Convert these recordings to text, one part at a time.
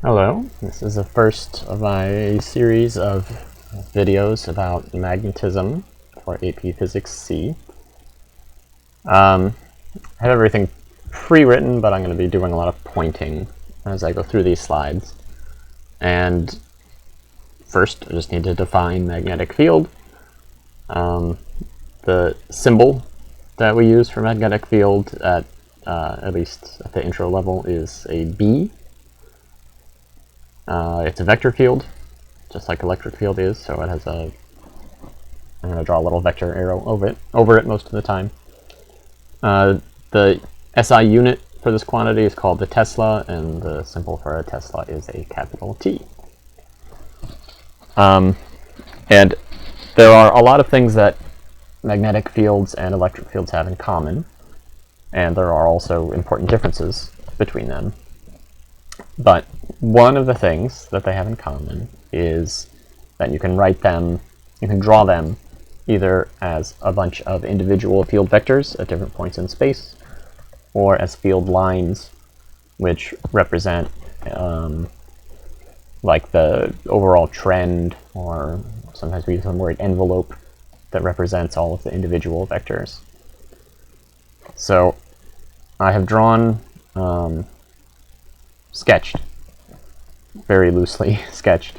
Hello, this is the first of my series of videos about magnetism for AP Physics C. I have everything pre-written, but I'm going to be doing a lot of pointing as I go through these slides. And first, I just need to define magnetic field. The symbol that we use for magnetic field at least at the intro level is a B. It's a vector field, just like electric field is, so it has a... I'm going to draw a little vector arrow over it most of the time. The SI unit for this quantity is called the Tesla, and the symbol for a Tesla is a capital T. And there are a lot of things that magnetic fields and electric fields have in common, and there are also important differences between them. But one of the things that they have in common is that you can draw them either as a bunch of individual field vectors at different points in space, or as field lines, which represent like the overall trend, or sometimes we use the word envelope, that represents all of the individual vectors. So I have drawn, very loosely sketched,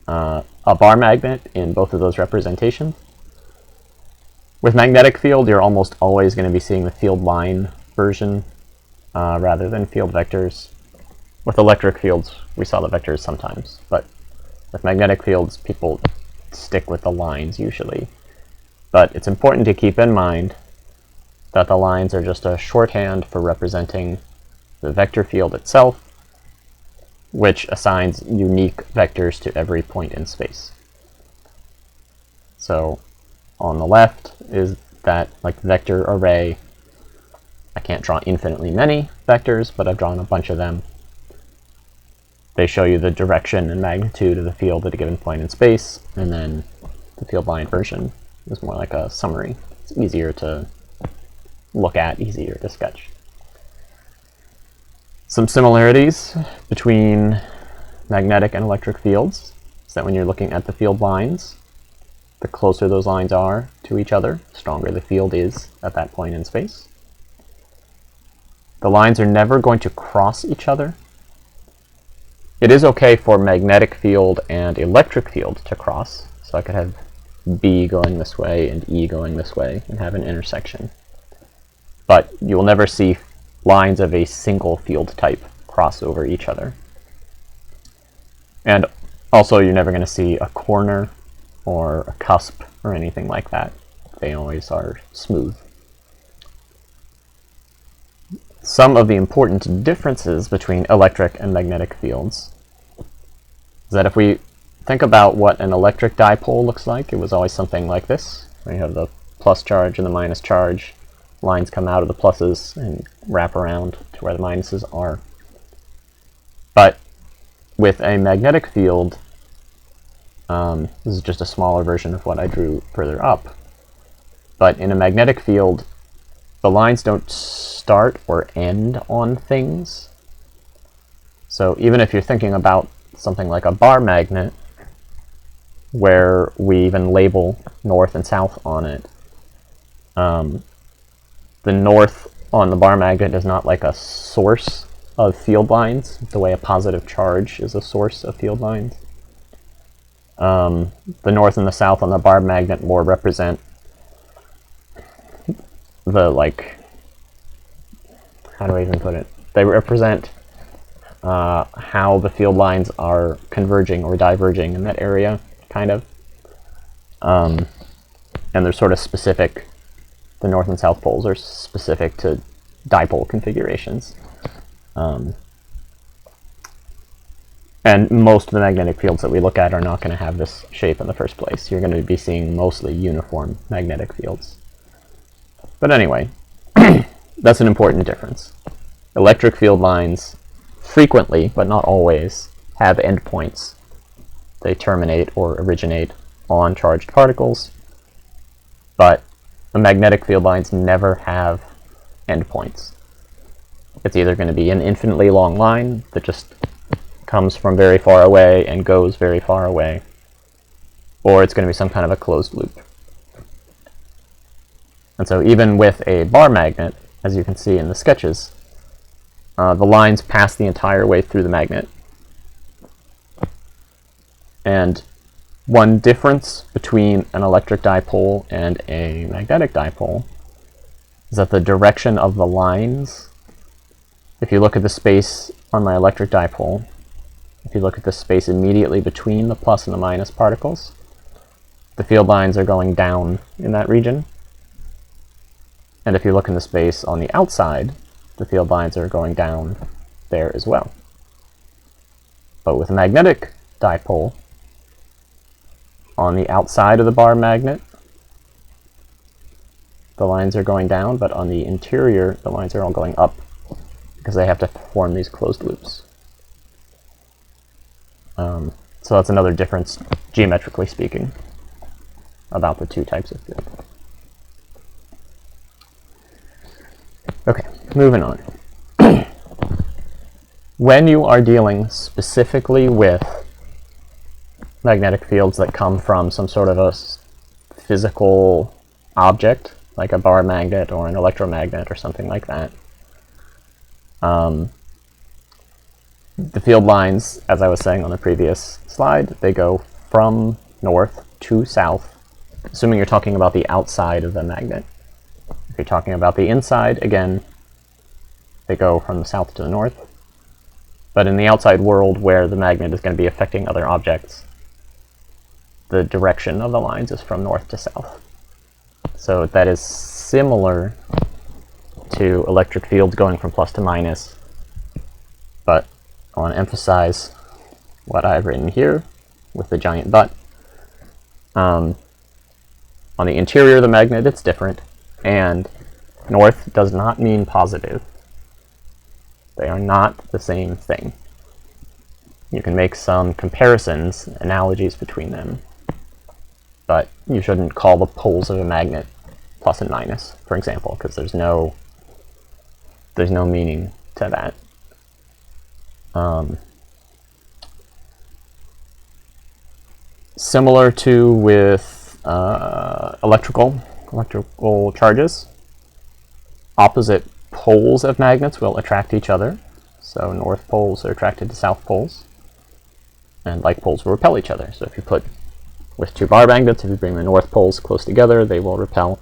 a bar magnet in both of those representations. With magnetic field, you're almost always going to be seeing the field line version rather than field vectors. With electric fields, we saw the vectors sometimes, but with magnetic fields, people stick with the lines usually. But it's important to keep in mind that the lines are just a shorthand for representing the vector field itself, which assigns unique vectors to every point in space. So on the left is that like vector array. I can't draw infinitely many vectors, but I've drawn a bunch of them. They show you the direction and magnitude of the field at a given point in space, and then the field line version is more like a summary. It's easier to look at, easier to sketch. Some similarities between magnetic and electric fields is that when you're looking at the field lines, the closer those lines are to each other, the stronger the field is at that point in space. The lines are never going to cross each other. It is okay for magnetic field and electric field to cross, so I could have B going this way and E going this way and have an intersection. But you will never see lines of a single field type cross over each other. And also, you're never going to see a corner or a cusp or anything like that. They always are smooth. Some of the important differences between electric and magnetic fields is that if we think about what an electric dipole looks like, it was always something like this, where you have the plus charge and the minus charge. Lines come out of the pluses and wrap around to where the minuses are. But with a magnetic field, this is just a smaller version of what I drew further up. But in a magnetic field, the lines don't start or end on things. So even if you're thinking about something like a bar magnet, where we even label north and south on it, the north on the bar magnet is not like a source of field lines, the way a positive charge is a source of field lines. The north and the south on the bar magnet more represent the, like, how do I even put it? They represent how the field lines are converging or diverging in that area, kind of. And they're sort of specific. The north and south poles are specific to dipole configurations. And most of the magnetic fields that we look at are not going to have this shape in the first place. You're going to be seeing mostly uniform magnetic fields. But anyway, that's an important difference. Electric field lines frequently, but not always, have endpoints. They terminate or originate on charged particles, but the magnetic field lines never have endpoints. It's either going to be an infinitely long line that just comes from very far away and goes very far away, or it's going to be some kind of a closed loop. And so even with a bar magnet, as you can see in the sketches, the lines pass the entire way through the magnet. And one difference between an electric dipole and a magnetic dipole is that the direction of the lines, if you look at the space on my electric dipole, if you look at the space immediately between the plus and the minus particles, the field lines are going down in that region. And if you look in the space on the outside, the field lines are going down there as well. But with a magnetic dipole, on the outside of the bar magnet, the lines are going down, but on the interior, the lines are all going up because they have to form these closed loops. So that's another difference, geometrically speaking, about the two types of field. Okay, moving on. When you are dealing specifically with magnetic fields that come from some sort of a physical object, like a bar magnet or an electromagnet or something like that, the field lines, as I was saying on the previous slide, they go from north to south, assuming you're talking about the outside of the magnet. If you're talking about the inside, again, they go from the south to the north. But in the outside world, where the magnet is going to be affecting other objects, the direction of the lines is from north to south. So that is similar to electric fields going from plus to minus, but I want to emphasize what I've written here with the giant but. On the interior of the magnet, it's different, and north does not mean positive. They are not the same thing. You can make some comparisons, analogies between them, but you shouldn't call the poles of a magnet plus and minus, for example, because there's no meaning to that. Similar to with electrical charges, opposite poles of magnets will attract each other. So north poles are attracted to south poles, and like poles will repel each other. So if you put, with two bar magnets, if you bring the north poles close together, they will repel.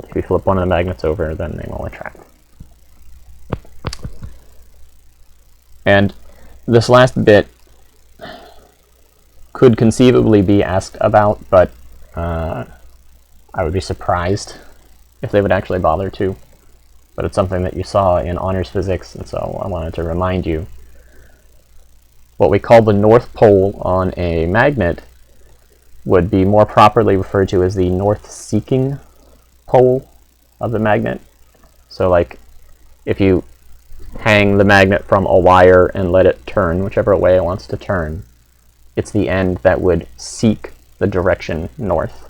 If you flip one of the magnets over, then they will attract. And this last bit could conceivably be asked about, but I would be surprised if they would actually bother to. But it's something that you saw in honors physics, and so I wanted to remind you. What we call the north pole on a magnet would be more properly referred to as the north-seeking pole of the magnet. So like if you hang the magnet from a wire and let it turn whichever way it wants to turn, it's the end that would seek the direction north,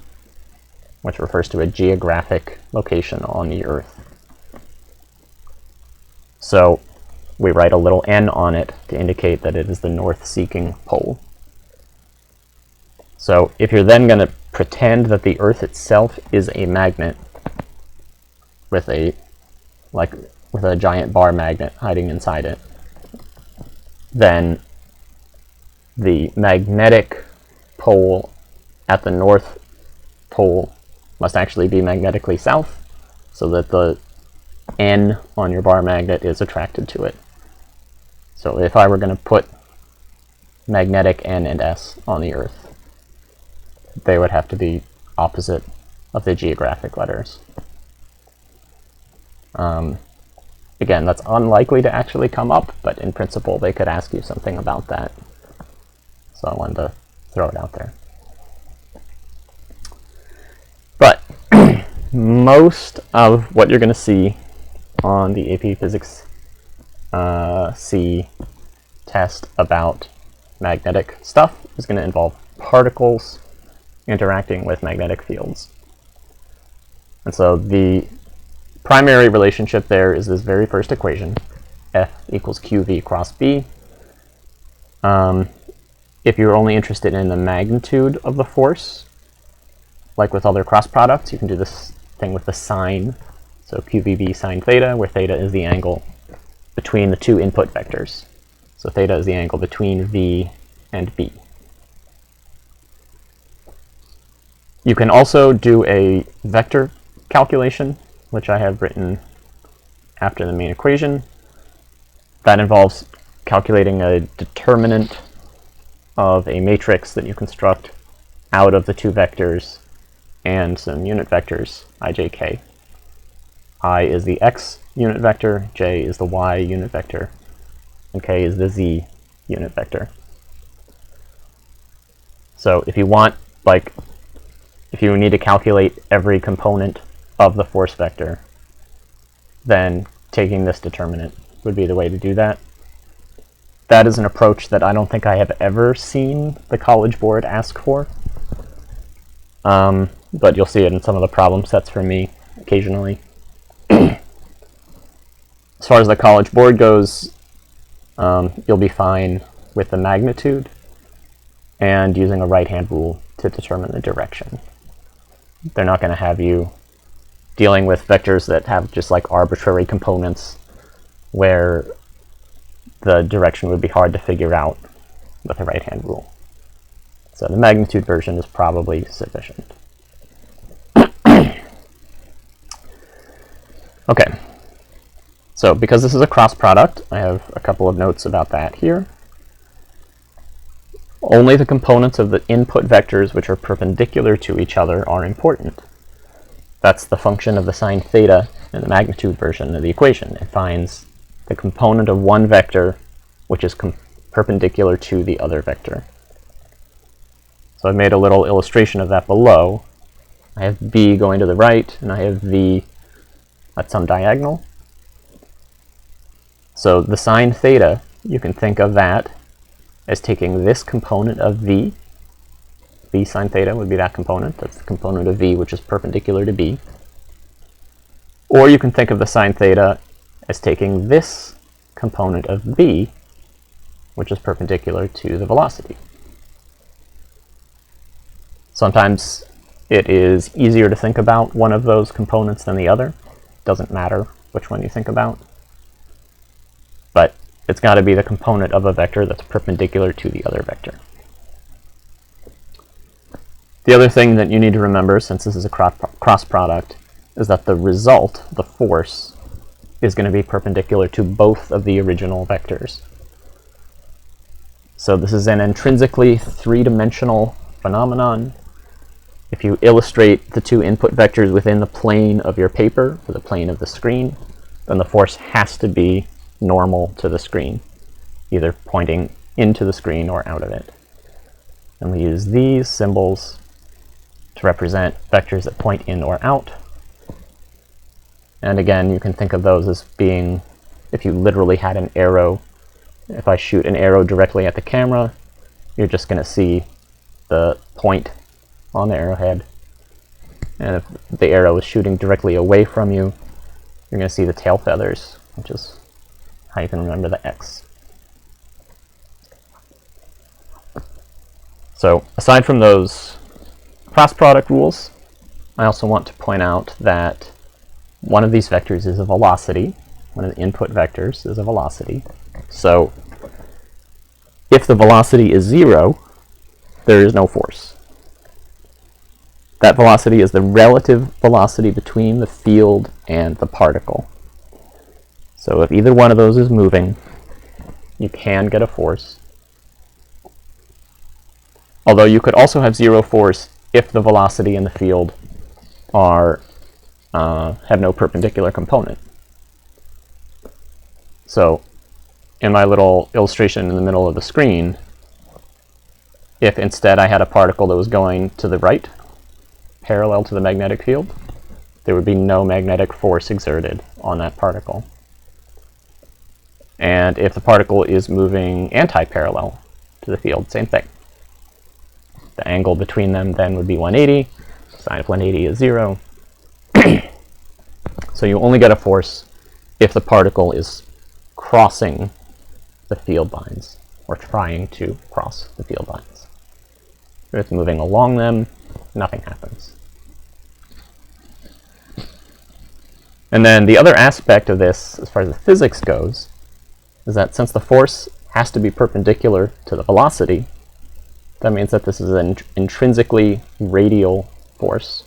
which refers to a geographic location on the Earth. So we write a little n on it to indicate that it is the north-seeking pole. So if you're then going to pretend that the Earth itself is a magnet with a giant bar magnet hiding inside it, then the magnetic pole at the north pole must actually be magnetically south, so that the N on your bar magnet is attracted to it. So if I were going to put magnetic N and S on the Earth, they would have to be opposite of the geographic letters. Again, that's unlikely to actually come up, but in principle they could ask you something about that. So I wanted to throw it out there. But most of what you're going to see on the AP Physics C test about magnetic stuff is going to involve particles interacting with magnetic fields. And so the primary relationship there is this very first equation, F equals QV cross B. If you're only interested in the magnitude of the force, like with other cross products, you can do this thing with the sine. So QVB sine theta, where theta is the angle between the two input vectors. So theta is the angle between V and B. You can also do a vector calculation, which I have written after the main equation. That involves calculating a determinant of a matrix that you construct out of the two vectors and some unit vectors, I, j, k. I is the x unit vector, j is the y unit vector, and k is the z unit vector. So if you want, if you need to calculate every component of the force vector, then taking this determinant would be the way to do that. That is an approach that I don't think I have ever seen the College Board ask for. But you'll see it in some of the problem sets for me occasionally. As far as the College Board goes, you'll be fine with the magnitude and using a right-hand rule to determine the direction. They're not going to have you dealing with vectors that have just like arbitrary components where the direction would be hard to figure out with a right-hand rule. So the magnitude version is probably sufficient. Okay, so because this is a cross product, I have a couple of notes about that here. Only the components of the input vectors which are perpendicular to each other are important. That's the function of the sine theta in the magnitude version of the equation. It finds the component of one vector which is perpendicular to the other vector. So I've made a little illustration of that below. I have b going to the right, and I have v at some diagonal. So the sine theta, you can think of that as taking this component of v. V sine theta would be that component. That's the component of v which is perpendicular to b. Or you can think of the sine theta as taking this component of b, which is perpendicular to the velocity. Sometimes it is easier to think about one of those components than the other. Doesn't matter which one you think about. But it's got to be the component of a vector that's perpendicular to the other vector. The other thing that you need to remember, since this is a cross product, is that the result, the force, is going to be perpendicular to both of the original vectors. So this is an intrinsically three-dimensional phenomenon. If you illustrate the two input vectors within the plane of your paper, or the plane of the screen, then the force has to be normal to the screen, either pointing into the screen or out of it. And we use these symbols to represent vectors that point in or out. And again, you can think of those as being, if you literally had an arrow, if I shoot an arrow directly at the camera, you're just going to see the point on the arrowhead. And if the arrow is shooting directly away from you, you're going to see the tail feathers, which is how you can remember the X. So aside from those cross product rules, I also want to point out that one of these vectors is a velocity. One of the input vectors is a velocity. So if the velocity is 0, there is no force. That velocity is the relative velocity between the field and the particle. So if either one of those is moving, you can get a force. Although you could also have 0 force if the velocity and the field are have no perpendicular component. So in my little illustration in the middle of the screen, if instead I had a particle that was going to the right, parallel to the magnetic field, there would be no magnetic force exerted on that particle. And if the particle is moving anti-parallel to the field, same thing. The angle between them then would be 180. Sine of 180 is 0. So you only get a force if the particle is crossing the field lines, or trying to cross the field lines. If it's moving along them, nothing happens. And then the other aspect of this, as far as the physics goes, is that since the force has to be perpendicular to the velocity, that means that this is an intrinsically radial force.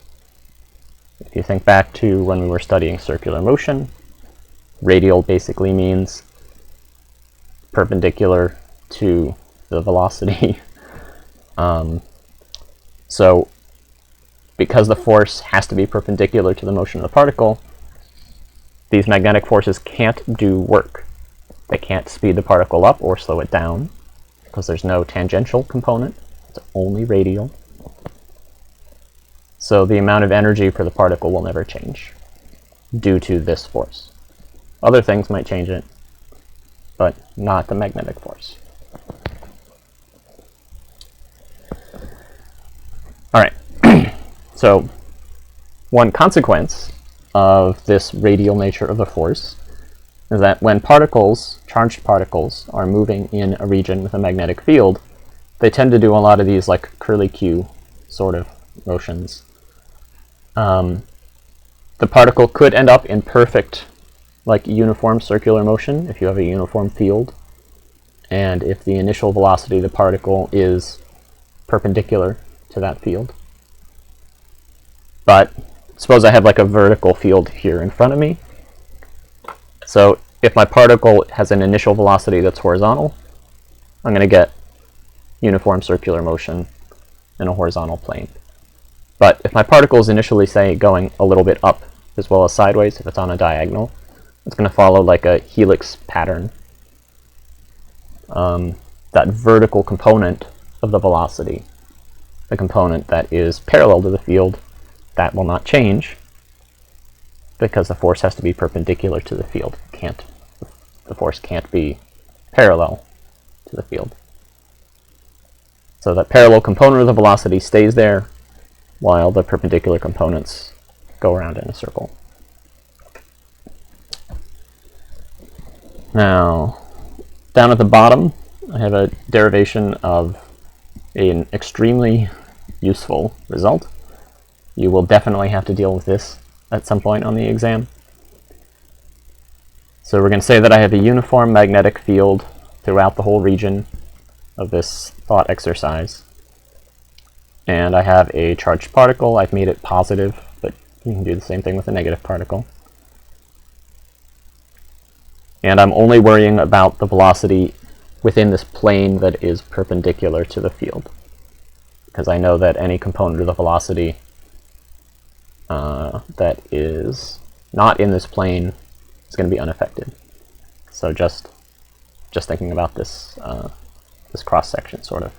If you think back to when we were studying circular motion, radial basically means perpendicular to the velocity. So because the force has to be perpendicular to the motion of the particle, these magnetic forces can't do work. They can't speed the particle up or slow it down because there's no tangential component. It's only radial. So the amount of energy for the particle will never change due to this force. Other things might change it, but not the magnetic force. All right. So one consequence of this radial nature of the force is that when particles, charged particles, are moving in a region with a magnetic field, they tend to do a lot of these like curlicue sort of motions. The particle could end up in perfect like uniform circular motion if you have a uniform field, and if the initial velocity of the particle is perpendicular to that field. But suppose I have like a vertical field here in front of me. So if my particle has an initial velocity that's horizontal, I'm going to get uniform circular motion in a horizontal plane. But if my particle is initially, say, going a little bit up as well as sideways, if it's on a diagonal, it's going to follow like a helix pattern. That vertical component of the velocity, the component that is parallel to the field, that will not change because the force has to be perpendicular to the field. The force can't be parallel to the field. So that parallel component of the velocity stays there while the perpendicular components go around in a circle. Now, down at the bottom, I have a derivation of an extremely useful result. You will definitely have to deal with this at some point on the exam. So we're going to say that I have a uniform magnetic field throughout the whole region of this thought exercise. And I have a charged particle. I've made it positive, but you can do the same thing with a negative particle. And I'm only worrying about the velocity within this plane that is perpendicular to the field, because I know that any component of the velocity that is not in this plane is going to be unaffected. So just thinking about this this cross section, sort of.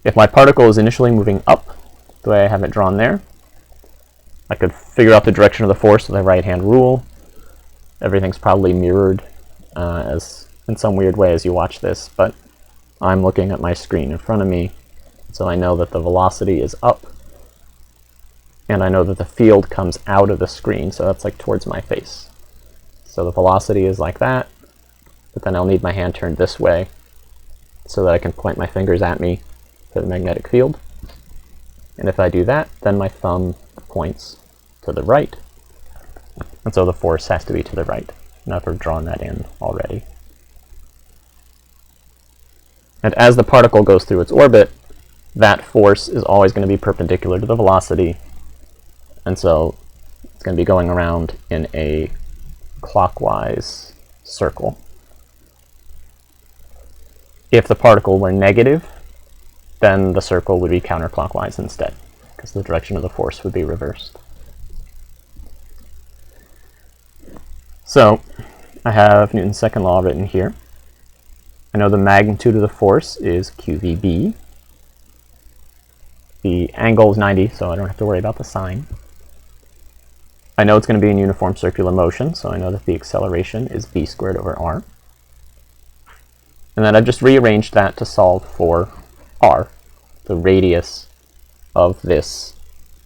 If my particle is initially moving up, the way I have it drawn there, I could figure out the direction of the force with a right-hand rule. Everything's probably mirrored as in some weird way as you watch this, but I'm looking at my screen in front of me, so I know that the velocity is up, and I know that the field comes out of the screen, so that's like towards my face. So the velocity is like that, but then I'll need my hand turned this way so that I can point my fingers at me for the magnetic field. And if I do that, then my thumb points to the right, and so the force has to be to the right. And I've drawn that in already. And as the particle goes through its orbit, that force is always going to be perpendicular to the velocity, and so it's going to be going around in a clockwise circle. If the particle were negative, then the circle would be counterclockwise instead, because the direction of the force would be reversed. So I have Newton's second law written here. I know the magnitude of the force is QVB. The angle is 90, so I don't have to worry about the sign. I know it's going to be in uniform circular motion, so I know that the acceleration is v squared over r. And then I've just rearranged that to solve for r, the radius of this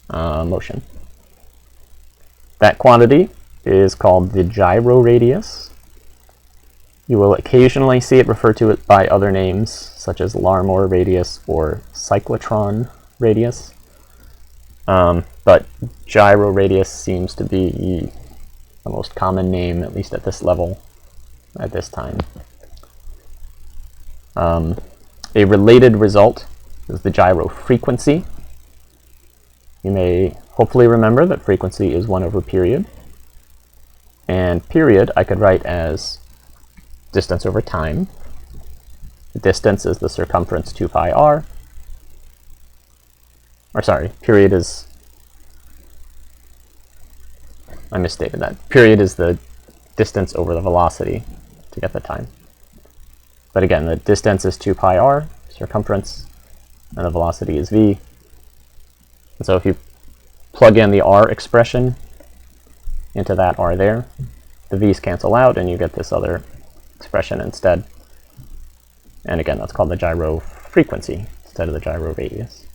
motion. That quantity is called the gyro radius. You will occasionally see it referred to it by other names, such as Larmor radius or cyclotron radius. But gyro radius seems to be the most common name, at least at this level, at this time. A related result is the gyro frequency. You may hopefully remember that frequency is 1 over period. And period I could write as distance over time. The distance is the circumference 2 pi r. Or sorry, period is, I misstated that. Period is the distance over the velocity to get the time. But again, the distance is 2 pi r, circumference, and the velocity is v. And so if you plug in the r expression into that r there, the v's cancel out and you get this other expression instead. And again, that's called the gyro frequency instead of the gyro radius.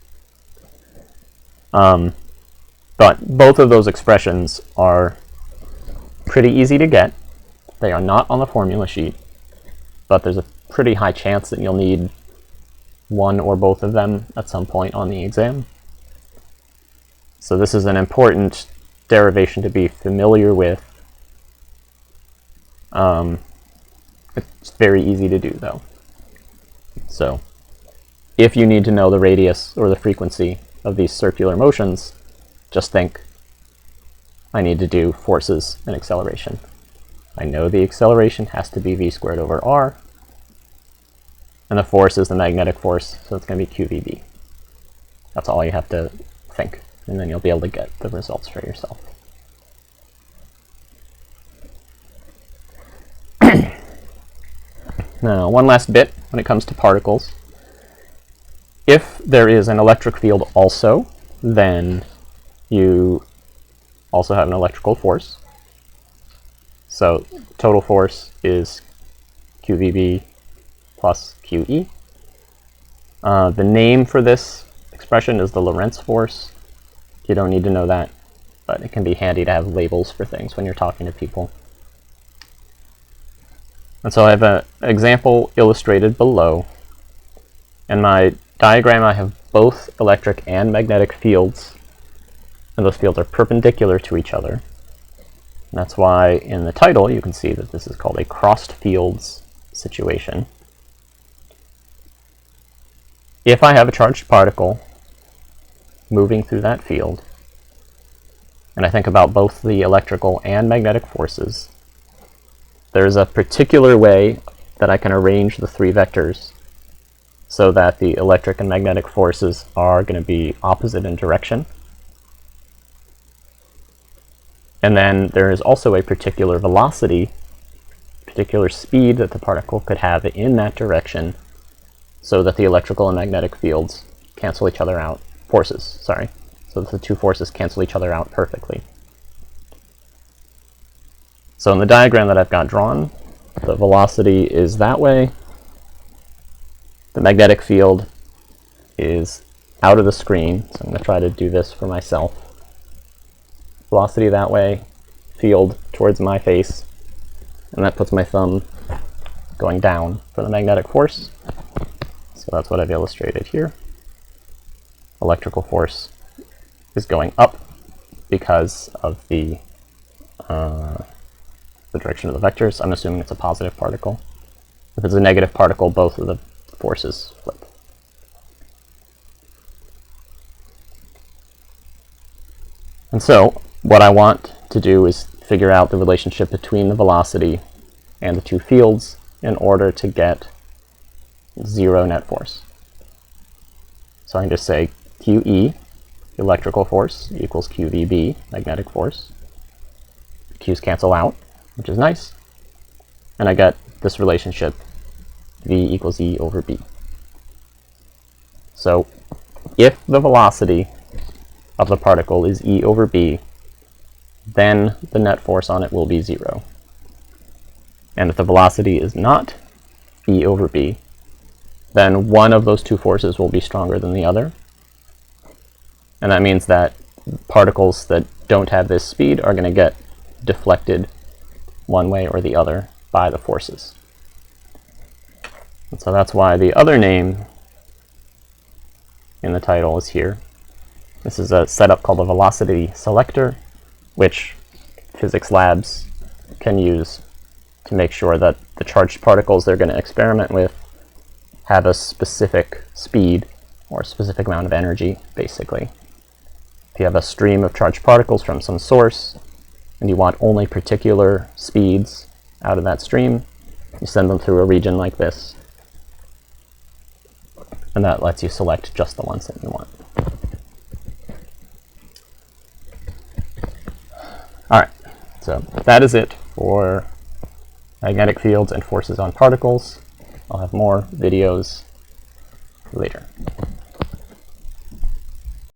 But both of those expressions are pretty easy to get. They are not on the formula sheet, but there's a pretty high chance that you'll need one or both of them at some point on the exam. So this is an important derivation to be familiar with. It's very easy to do, though. So if you need to know the radius or the frequency of these circular motions, just think, I need to do forces and acceleration. I know the acceleration has to be v squared over r, and the force is the magnetic force, so it's going to be qvb. That's all you have to think, and then you'll be able to get the results for yourself. Now, one last bit when it comes to particles. If there is an electric field also, then you also have an electrical force. So total force is qvb plus qe. The name for this expression is the lorentz force. You don't need to know that, but it can be handy to have labels for things when you're talking to people. And so I have an example illustrated below. In my diagram, I have both electric and magnetic fields, and those fields are perpendicular to each other. And that's why in the title you can see that this is called a crossed fields situation. If I have a charged particle moving through that field, and I think about both the electrical and magnetic forces, there's a particular way that I can arrange the three vectors so that the electric and magnetic forces are going to be opposite in direction. And then there is also a particular velocity, particular speed that the particle could have in that direction so that the electrical and magnetic fields cancel each other out, forces, sorry, so that the two forces cancel each other out perfectly. So in the diagram that I've got drawn, the velocity is that way. The magnetic field is out of the screen, so I'm going to try to do this for myself. Velocity that way, field towards my face, and that puts my thumb going down for the magnetic force. So that's what I've illustrated here. Electrical force is going up because of the direction of the vectors. I'm assuming it's a positive particle. If it's a negative particle, both of the forces flip. And so what I want to do is figure out the relationship between the velocity and the two fields in order to get zero net force. So I can just say QE, electrical force, equals QVB, magnetic force. Q's cancel out, which is nice. And I get this relationship, V equals E over B. So if the velocity of the particle is E over B, then the net force on it will be 0. And if the velocity is not E over B, then one of those two forces will be stronger than the other. And that means that particles that don't have this speed are going to get deflected one way or the other by the forces. And so that's why the other name in the title is here. This is a setup called a velocity selector, which physics labs can use to make sure that the charged particles they're going to experiment with have a specific speed or a specific amount of energy, basically. If you have a stream of charged particles from some source and you want only particular speeds out of that stream, you send them through a region like this, and that lets you select just the ones that you want. Alright, so that is it for magnetic fields and forces on particles. I'll have more videos later.